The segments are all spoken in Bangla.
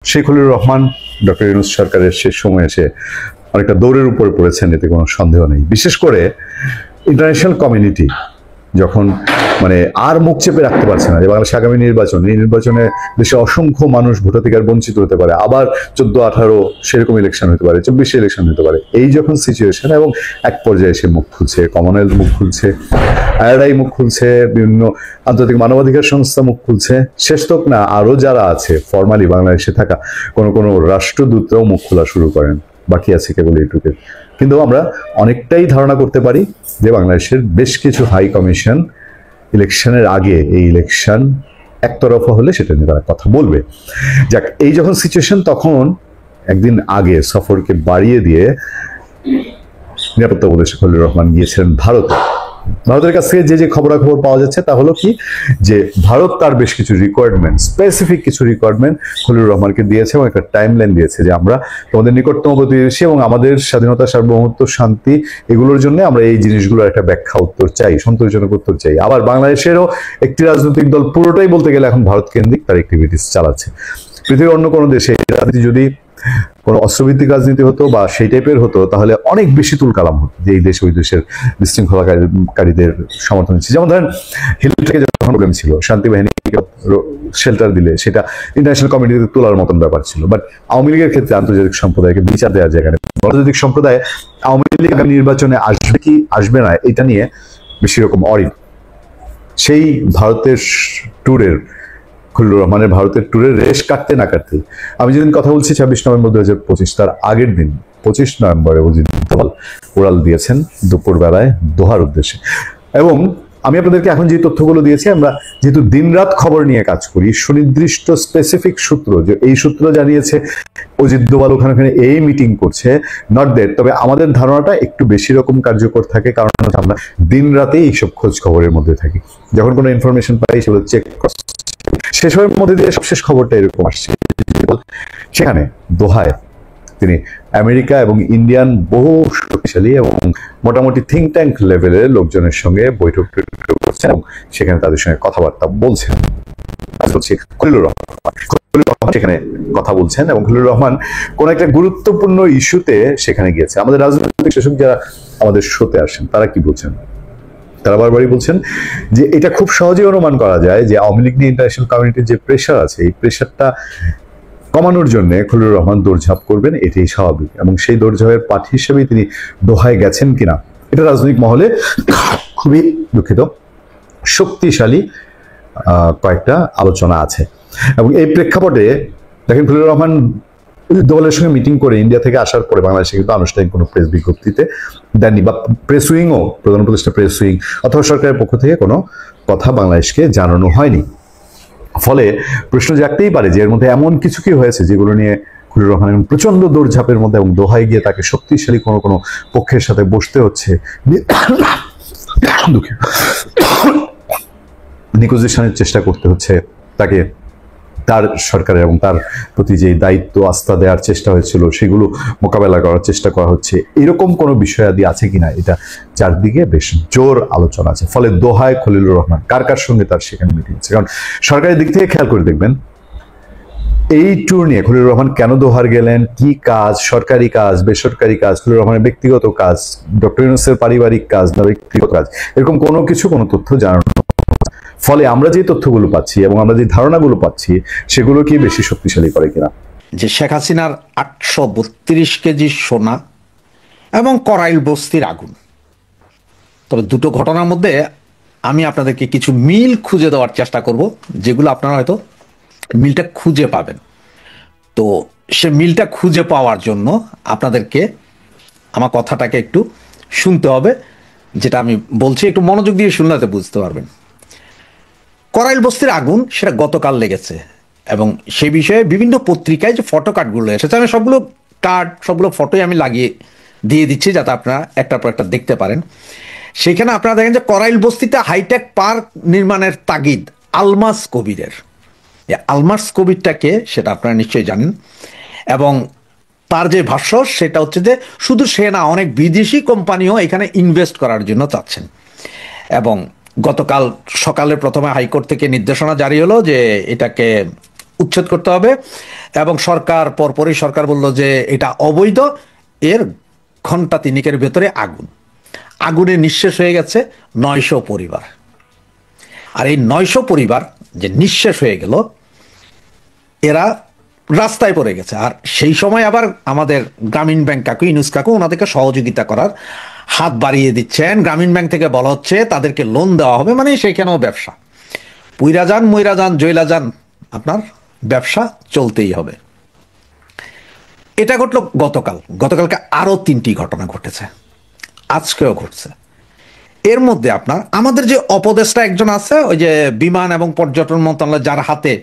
শেখ খলিলুর রহমান ডক্টর ইউনূস সরকারের শেষ সময়ে এসে অনেকটা দৌড়ের উপরে পড়েছেন, এতে কোনো সন্দেহ নেই। বিশেষ করে ইন্টারন্যাশনাল কমিউনিটি যখন আর মুখ চেপে রাখতে পারছে না যে বাংলাদেশ আগামী নির্বাচন, এই নির্বাচনে দেশে অসংখ্য মানুষ ভোটাধিকার বঞ্চিত হতে পারে, আবার 14-18 সেরকম ইলেকশন হতে পারে, 24 ইলেকশন হতে পারে। এই যখন সিচুয়েশন এবং এক পর্যায়ে এসে মুখ খুলছে, কমনওয়েলথ মুখ খুলছে, আইআরআই মুখ খুলছে, বিভিন্ন আন্তর্জাতিক মানবাধিকার সংস্থা মুখ খুলছে, শেষ তক না আরো যারা আছে ফরমালি বাংলাদেশে থাকা কোনো রাষ্ট্রদূতরাও মুখ খোলা শুরু করেন, বাকি আছে কেবল এইটুকু। কিন্তু আমরা অনেকটাই ধারণা করতে পারি যে বাংলাদেশের বেশ কিছু হাই কমিশন ইলেকশনের আগে এই ইলেকশন একতরফা হলে সেটা নিয়ে তারা কথা বলবে। যাক, এই যখন সিচুয়েশন, তখন একদিন আগে সফরকে বাড়িয়ে দিয়ে নিরাপত্তা উপদেষ্টা খলিলুর রহমান গিয়েছিলেন ভারতে। ভারতের কাছ থেকে যে খবরাখবর পাওয়া যাচ্ছে তা হলো কি, যে ভারত তার বেশ কিছু রিকোয়ারমেন্ট, স্পেসিফিক কিছু রিকোয়ারমেন্ট খলিলুর রহমানকে দিয়েছে এবং একটা টাইমলাইন দিয়েছে যে আমরা তোমাদের নিকটতম প্রতিবেশী এবং আমাদের স্বাধীনতা, সার্বভৌমত্ব, শান্তি এগুলোর জন্য আমরা এই জিনিসগুলোর একটা ব্যাখ্যা উত্তর চাই, সন্তোষজনক উত্তর চাই। আবার বাংলাদেশেরও একটি রাজনৈতিক দল পুরোটাই বলতে গেলে এখন ভারত কেন্দ্রিক তার অ্যাক্টিভিটিস চালাচ্ছে। পৃথিবীর অন্য কোনো দেশে রাজনীতি যদি কোনো অস্ত্রভিত্তিক রাজনীতি হতো বা সেই টাইপের হতো, তাহলে অনেক বেশি তুলকালাম হতো যে এই দেশ ওই দেশের বিশৃঙ্খলাকারীদের সমর্থন দিচ্ছে। যেমন ধরেন হিলট্রেকে যখন প্রবলেম ছিল, শান্তি বাহিনীকে শেল্টার দিলে সেটা ইন্টারন্যাশনাল কমিউনিটিতে তোলার মতন ব্যাপার ছিল। বাট আওয়ামী লীগের ক্ষেত্রে আন্তর্জাতিক সম্প্রদায়কে বিচার দেওয়ার জায়গায় আন্তর্জাতিক সম্প্রদায় আওয়ামী লীগ নির্বাচনে আসবে কি আসবে না এটা নিয়ে বেশি রকম অরিড। সেই ভারতের ট্যুরের, খলিলুর রহমানের ভারতের ট্যুরের রেশ কাটতে না কাটতেই আমি যেদিন কথা বলছি 26 নভেম্বর 2025, তার আগের দিন 25 নভেম্বরে উড়াল দিয়েছেন দুপুর বেলায় দোহার উদ্দেশ্যে। এবং আমি আপনাদেরকে এখন যে তথ্যগুলো দিয়েছি, আমরা যেহেতু দিনরাত খবর নিয়ে কাজ করি, সুনির্দিষ্ট স্পেসিফিক সূত্র, যে এই সূত্র জানিয়েছে অজিত দোভাল ওখানে এই মিটিং করছে, নট দ্যাট। তবে আমাদের ধারণাটা একটু বেশি রকম কার্যকর থাকে, কারণ আমরা দিন রাতেই এইসব খোঁজ খবরের মধ্যে থাকি। যখন কোনো ইনফরমেশন পাই সেগুলো চেক শেষ হওয়ার মধ্যে দিয়ে সবশেষ খবরটা এরকম আসছে, সেখানে দোহায় তিনি আমেরিকা এবং ইন্ডিয়ান বহু শক্তিশালী এবং মোটামুটি থিঙ্ক ট্যাঙ্ক লেভেলের লোকজনের সঙ্গে বৈঠক করছেন এবং সেখানে তাদের সঙ্গে কথাবার্তা বলছেন। খলিলুর রহমান সেখানে কথা বলছেন এবং খলিলুর রহমান কোন একটা গুরুত্বপূর্ণ ইস্যুতে সেখানে গিয়েছে। আমাদের রাজনৈতিক বিশেষজ্ঞ যারা আমাদের শোতে আসেন তারা কি বলছেন, তারা বারবারই বলছেন যে এটা খুব সহজেই অনুমান করা যায় যে আওয়ামী লীগ নিয়ে ইন্টারন্যাশনাল কমিউনিটির যে প্রেশার আছে, এই প্রেশারটা কমানোর জন্য খলিলুর রহমান দৌড়ঝাঁপ করবেন, এটাই স্বাভাবিক। এবং সেই দৌড়ঝাঁপের পাঠ হিসেবেই তিনি দোহায় গেছেন কিনা, এটা রাজনৈতিক মহলে খুবই শক্তিশালী কয়েকটা আলোচনা আছে। এবং এই প্রেক্ষাপটে দেখেন, খলিলুর রহমান দলের সঙ্গে মিটিং করে ইন্ডিয়া থেকে আসার পরে বাংলাদেশে কিন্তু আনুষ্ঠানিক কোনো প্রেস বিজ্ঞপ্তিতে দেননি, বা প্রেস উইংও, প্রধান উপদেষ্টা প্রেস উইং অথবা সরকারের পক্ষ থেকে কোনো কথা বাংলাদেশকে জানানো হয়নি। ফলে প্রশ্ন জাগতেই পারে যে এর মধ্যে এমন কিছু কি হয়েছে যেগুলো নিয়ে খলিলুর রহমান প্রচন্ড দৌড়ঝাঁপের মধ্যে এবং দোহায় গিয়ে তাকে শক্তিশালী কোনো পক্ষের সাথে বসতে হচ্ছে, নিগোসিয়েশনের চেষ্টা করতে হচ্ছে তাকে, তার সরকারের এবং তার প্রতি যে দায়িত্ব আস্থা দেওয়ার চেষ্টা হয়েছিল সেগুলো মোকাবেলা করার চেষ্টা করা হচ্ছে, এরকম কোনো বিষয়াদি আছে কিনা, এটা চারদিকে বেশ জোর আলোচনা আছে। ফলে দোহায় খলিলুর রহমান কার সঙ্গে তার সেখানে মিটিং আছে, কারণ সরকারের দিক থেকে খেয়াল করে দেখবেন এই ট্যুর নিয়ে খলিলুর রহমান কেন দোহার গেলেন, কি কাজ, সরকারি কাজ, বেসরকারি কাজ, খলিলুর রহমানের ব্যক্তিগত কাজ, ডক্টর ইউনূসের পারিবারিক কাজ না ব্যক্তিগত কাজ, এরকম কোনো তথ্য জানানো। ফলে আমরা যে তথ্যগুলো পাচ্ছি এবং আমরা যে ধারণাগুলো পাচ্ছি সেগুলো কি বেশি শক্তিশালী করে কিনা, যে শেখ হাসিনার 832 কেজি সোনা এবং করাইল বস্তির আগুন। তবে দুটো ঘটনার মধ্যে আমি আপনাদেরকে কিছু মিল খুঁজে দেওয়ার চেষ্টা করব, যেগুলো আপনারা হয়তো মিলটা খুঁজে পাবেন। তো সে মিলটা খুঁজে পাওয়ার জন্য আপনাদেরকে আমার কথাটাকে একটু শুনতে হবে, যেটা আমি বলছি একটু মনোযোগ দিয়ে শুনলে বুঝতে পারবেন। করাইল বস্তির আগুন সেটা গতকাল লেগেছে এবং সে বিষয়ে বিভিন্ন পত্রিকায় যে ফটো কার্ডগুলো এসেছে, আমি সবগুলো ফটোই আমি লাগিয়ে দিয়ে দিচ্ছি যাতে আপনারা একটার পর একটা দেখতে পারেন। সেখানে আপনারা দেখেন যে করাইল বস্তিতে হাইটেক পার্ক নির্মাণের তাগিদ আলমাস কবিরের। আলমাস কবিরটাকে সেটা আপনারা নিশ্চয়ই জানেন, এবং তার যে ভাষ্য সেটা হচ্ছে যে শুধু সে না, অনেক বিদেশি কোম্পানিও এখানে ইনভেস্ট করার জন্য চাচ্ছেন। এবং গতকাল সকালে প্রথমে হাইকোর্ট থেকে নির্দেশনা জারি হলো যে এটাকে উচ্ছেদ করতে হবে, এবং সরকার পরপরই সরকার বলল যে এটা অবৈধ। এর ঘন্টা তিনেকের ভেতরে আগুনে নিঃশেষ হয়ে গেছে 900 পরিবার। আর এই 900 পরিবার যে নিঃশেষ হয়ে গেল, এরা রাস্তায় পড়ে গেছে। আর সেই সময় আবার আমাদের গ্রামীণ ব্যাংক কাকু, ইউনুস কাকু, ওনাদেরকে সহযোগিতা করার হাত বাড়িয়ে দিচ্ছেন। গ্রামীণ ব্যাংক থেকে বলা হচ্ছে তাদেরকে লোন দেওয়া হবে, মানে সেখানেও ব্যবসা। পুইরা যান, মইরা যান, জয়লা যান, আপনার ব্যবসা চলতেই হবে। এটা ঘটলো গতকালকে আরো 3টি ঘটনা ঘটেছে, আজকেও ঘটছে। এর মধ্যে আপনার আমাদের যে উপদেষ্টা একজন আছে, ওই যে বিমান এবং পর্যটন মন্ত্রণালয় যার হাতে,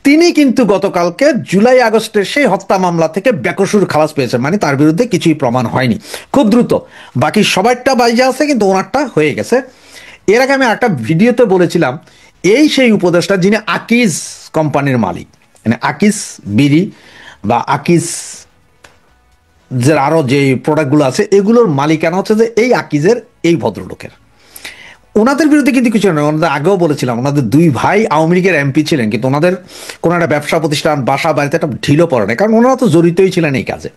তিনি কিন্তু গতকালকে জুলাই আগস্টের সেই হত্যা মামলা থেকে বেকসুর খালাস পেয়েছেন, মানে তার বিরুদ্ধে কিছুই প্রমাণ হয়নি, খুব দ্রুত। বাকি সবাইটা বাইজে আছে, কিন্তু ওনারটা হয়ে গেছে। এর আগে আমি একটা ভিডিওতে বলেছিলাম, এই সেই উপদেষ্টা যিনি আকিজ কোম্পানির মালিক, মানে আকিজ বিড়ি বা আকিজ যে আরো যে প্রোডাক্টগুলো আছে, এগুলোর মালিকানা হচ্ছে যে এই আকিজের এই ভদ্রলোকের। ওনাদের বিরুদ্ধে কিন্তু কিছু নয়, ওনাদের আগেও বলেছিলাম, ওনাদের 2 ভাই আওয়ামী লীগের এমপি ছিলেন, কিন্তু ওনাদের কোনো একটা ব্যবসা প্রতিষ্ঠান, বাসা বাড়িতে একটা ঢিলও পড়ে না, কারণ ওনারা তো জড়িতই ছিলেন এই কাজে।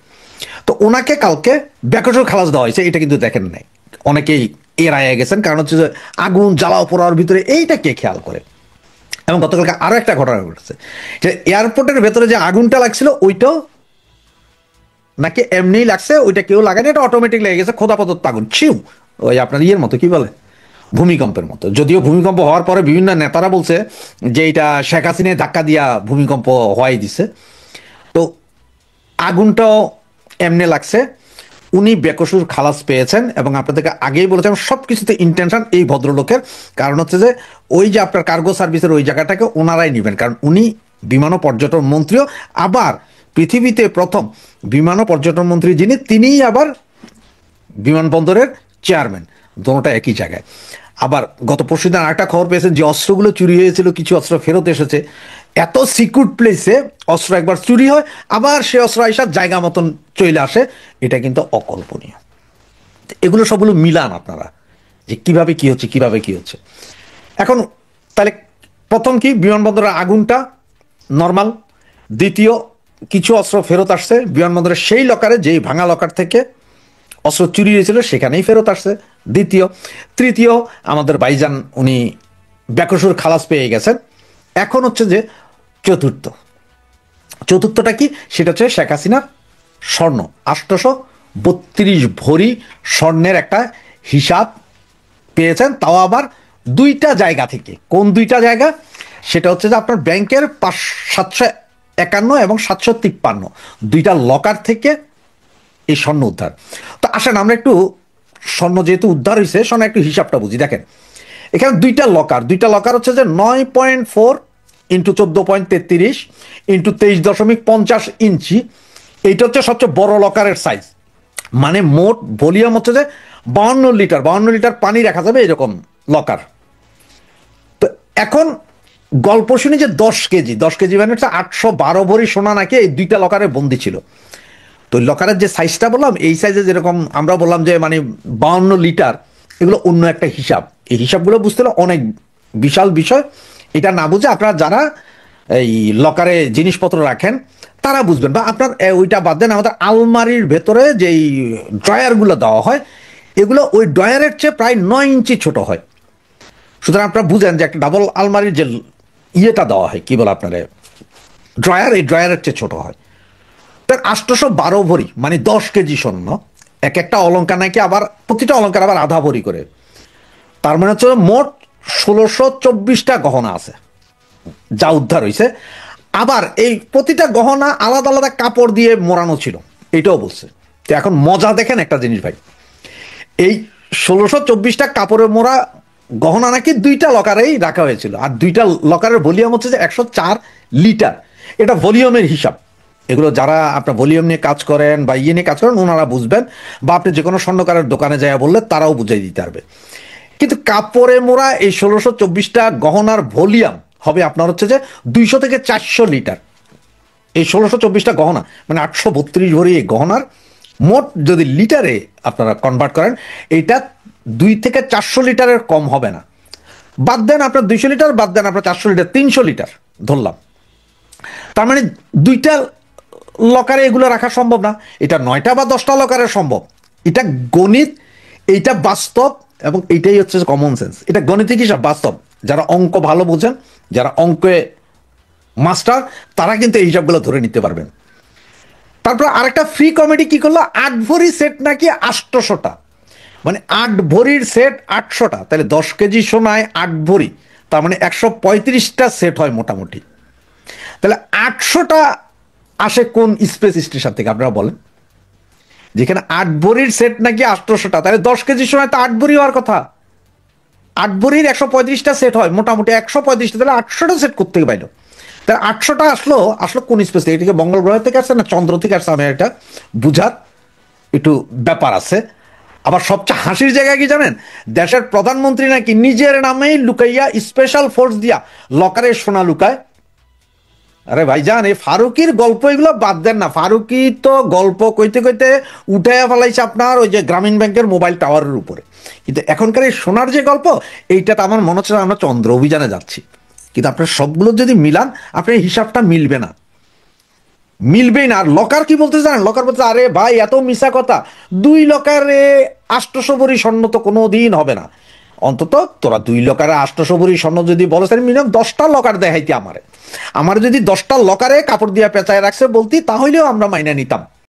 তো ওনাকে কালকে বেকসুর খালাস দেওয়া হয়েছে, এটা কিন্তু দেখেন নাই, অনেকেই এড়াইয়া গেছেন, কারণ হচ্ছে যে আগুন জ্বালাও পোড়ার ভিতরে এইটা কে খেয়াল করে। এবং গতকালকে আরো একটা ঘটনা ঘটেছে, যে এয়ারপোর্টের ভেতরে যে আগুনটা লাগছিল ওইটাও নাকি এমনিই লাগছে, ওইটা কেউ লাগানি, এটা অটোমেটিক লেগে গেছে, খোদাপদত্ত আগুন, ছিউ, ওই আপনার ইয়ের মতো, কি বলে, ভূমিকম্পের মতো। যদিও ভূমিকম্প হওয়ার পরে বিভিন্ন নেতারা বলছে যে এটা শেখ হাসিনায় ধাক্কা দিয়া ভূমিকম্প হওয়াই দিছে। তো আগুনটাও এমনি লাগছে, উনি বেকসুর খালাস পেয়েছেন। এবং আপনাদেরকে আগেই বলেছেন সব কিছুতে ইন্টেনশন এই ভদ্রলোকের, কারণ হচ্ছে যে ওই যে আপনার কার্গো সার্ভিসের ওই জায়গাটাকে ওনারাই নেবেন, কারণ উনি বিমান ও পর্যটন মন্ত্রীও, আবার পৃথিবীতে প্রথম বিমান ও পর্যটন মন্ত্রী যিনি, তিনিই আবার বিমানবন্দরের চেয়ারম্যান, দোনোটা একই জায়গায়। আবার গত পরশুদিন আরেকটা খবর পেয়েছেন যে অস্ত্রগুলো চুরি হয়েছিল, কিছু অস্ত্র ফেরত এসেছে। এত সিকিউর প্লেসে অস্ত্র একবার চুরি হয়, আবার সে অস্ত্র আইসার জায়গা মতন চলে আসে, এটা কিন্তু অকল্পনীয়। এগুলো সবগুলো মিলান আপনারা, যে কিভাবে কি হচ্ছে। এখন তাহলে প্রথম কি, বিমানবন্দরের আগুনটা নর্মাল। দ্বিতীয়, কিছু অস্ত্র ফেরত আসছে বিমানবন্দরের সেই লকারে, যেই ভাঙা লকার থেকে অস্ত্র চুরি হয়েছিল সেখানেই ফেরত আসছে। দ্বিতীয়। তৃতীয়, আমাদের ভাইজান উনি বেকসুর খালাস পেয়ে গেছেন। এখন হচ্ছে যে চতুর্থটা কি, সেটা হচ্ছে শেখ হাসিনার স্বর্ণ, 832 ভরি স্বর্ণের একটা হিসাব পেয়েছেন, তাও আবার 2টা জায়গা থেকে। কোন 2টা জায়গা? সেটা হচ্ছে যে আপনার ব্যাংকের 751 এবং 753, 2টা লকার থেকে এই স্বর্ণ উদ্ধার। তো আসেন আমরা একটু স্বর্ণ যেহেতু উদ্ধার হয়েছে, স্বর্ণ একটু হিসাবটা বুঝি। দেখেন এখানে 2টা লকার হচ্ছে যে 9.4 ইন্টু 14.33 ইন্টু 23.50 ইঞ্চি। এইটা হচ্ছে সবচেয়ে বড় লকারের সাইজ, মানে মোট ভলিউম হচ্ছে যে 52 লিটার পানি রাখা যাবে এরকম লকার। তো এখন গল্প শুনি যে 10 কেজি মানে হচ্ছে 812 ভরি সোনা নাকি এই 2টা লকারে বন্দি ছিল। তো লকারের যে সাইজটা বললাম, এই সাইজে যেরকম আমরা বললাম যে মানে 52 লিটার, এগুলো অন্য একটা হিসাব। এই হিসাবগুলো বুঝতে হলে অনেক বিশাল বিষয়। এটা না বুঝে আপনারা যারা এই লকারে জিনিসপত্র রাখেন তারা বুঝবেন। বা আপনার ওইটা বাদ দেন, আমাদের আলমারির ভেতরে যেই ড্রয়ারগুলো দেওয়া হয়, এগুলো ওই ড্রয়ারের চেয়ে প্রায় 9 ইঞ্চি ছোট হয়। সুতরাং আপনারা বুঝেন যে একটা ডাবল আলমারির যে ইয়েটা দেওয়া হয়, কি বলে আপনার ড্রয়ার, এই ড্রয়ারের চেয়ে ছোট হয়। 812 ভরি মানে 10 কেজি স্বর্ণ। এক একটা অলঙ্কার নাকি আবার প্রতিটা অলঙ্কার আবার আধা ভরি করে, তার মানে হচ্ছে মোট 1624টা গহনা আছে যা উদ্ধার হয়েছে। আবার এই প্রতিটা গহনা আলাদা আলাদা কাপড় দিয়ে মোড়ানো ছিল, এটাও বলছে। তো এখন মজা দেখেন একটা জিনিস ভাই, এই 1624টা কাপড়ে মোড়া গহনা নাকি 2টা লকারেই রাখা হয়েছিল, আর 2টা লকারের ভলিউম হচ্ছে যে 104 লিটার। এটা ভলিউমের হিসাব। এগুলো যারা আপনার ভলিউম নিয়ে কাজ করেন বা ইয়ে নিয়ে কাজ করেন ওনারা বুঝবেন, বা আপনি যে কোনো স্বর্ণকারের দোকানে যায় বললে তারাও বুঝিয়ে দিতে পারবে। কিন্তু কাপড়ে মোড়া এই 1624টা গহনার ভলিউম হবে আপনার হচ্ছে যে 200 থেকে 400 লিটার। এই 1624টা গহনা মানে 832 ভরি এই গহনার মোট যদি লিটারে আপনারা কনভার্ট করেন, এইটা 2 থেকে 400 লিটারের কম হবে না। বাদ দেন আপনার 200 লিটার, বাদ দেন আপনার 400 লিটার, 300 লিটার ধরলাম। তার মানে 2টা লকারে এগুলো রাখা সম্ভব না, এটা 9টা বা 10টা লকারে সম্ভব। এটা গণিত, এইটা বাস্তব, এবং এইটাই হচ্ছে কমন সেন্স। এটা গণিতিক হিসাব, বাস্তব। যারা অঙ্ক ভালো বোঝেন, যারা অঙ্কে মাস্টার, তারা কিন্তু এই হিসাবগুলো ধরে নিতে পারবেন। তারপর আরেকটা ফ্রি কমেডি কি করলো, 8 ভরি সেট নাকি 800টা, মানে 8 ভরির সেট 800টা, তাহলে 10 কেজি সোনায় 8 ভরি, তার মানে 135টা সেট হয় মোটামুটি। তাহলে 800টা আসে কোন স্পেস স্টেশন থেকে আপনারা বলেন? যেখানে 8 ভরির সেট নাকি 800টা, তাহলে 10 কেজি সোনায় তো 8 ভরি হওয়ার কথা। 8 ভরির 135টা সেট হয় মোটামুটি 135টা, তাহলে 800টা সেট করতে পাইলো। তাহলে 800টা আসলো কোন স্পেস থেকে? এটাকে মঙ্গল গ্রহ থেকে আসছে না চন্দ্র থেকে আসছে? আমি এটা বুঝার একটু ব্যাপার আছে। আবার সবচেয়ে হাসির জায়গা কি জানেন? দেশের প্রধানমন্ত্রী নাকি নিজের নামেই লুকাইয়া স্পেশাল ফোর্স দিয়া লকারে সোনা লুকায়। আরে ভাইজান, এই ফারুকির গল্প এগুলো বাদ দেন না। ফারুকি তো গল্প কইতে কইতে উঠাইয়া ফেলাইছে আপনার ওই যে গ্রামীণ ব্যাংকের মোবাইল টাওয়ারের উপরে। কিন্তু এখনকার এই সোনার যে গল্প, এইটাতে আমার মনে হচ্ছে আমরা চন্দ্র অভিযানে যাচ্ছি। কিন্তু আপনার সবগুলো যদি মিলান, আপনার হিসাবটা মিলবে না, মিলবেই না। আর লকার কি বলতে জানেন? লকার বলতে, আরে ভাই এত মিশা কথা, 2 লকারে 800 ভরি স্বর্ণ তো কোনো দিন হবে না। অন্তত তোরা 2 লকারে 800 ভরি স্বর্ণ যদি বলো, তাহলে মিনিমাম 10টা লকার দেখাইতে আমার যদি 10টা লকারে কাপড় দিয়া পেঁচায় রাখছে বলতি, তাহলেও আমরা মাইনা নিতাম।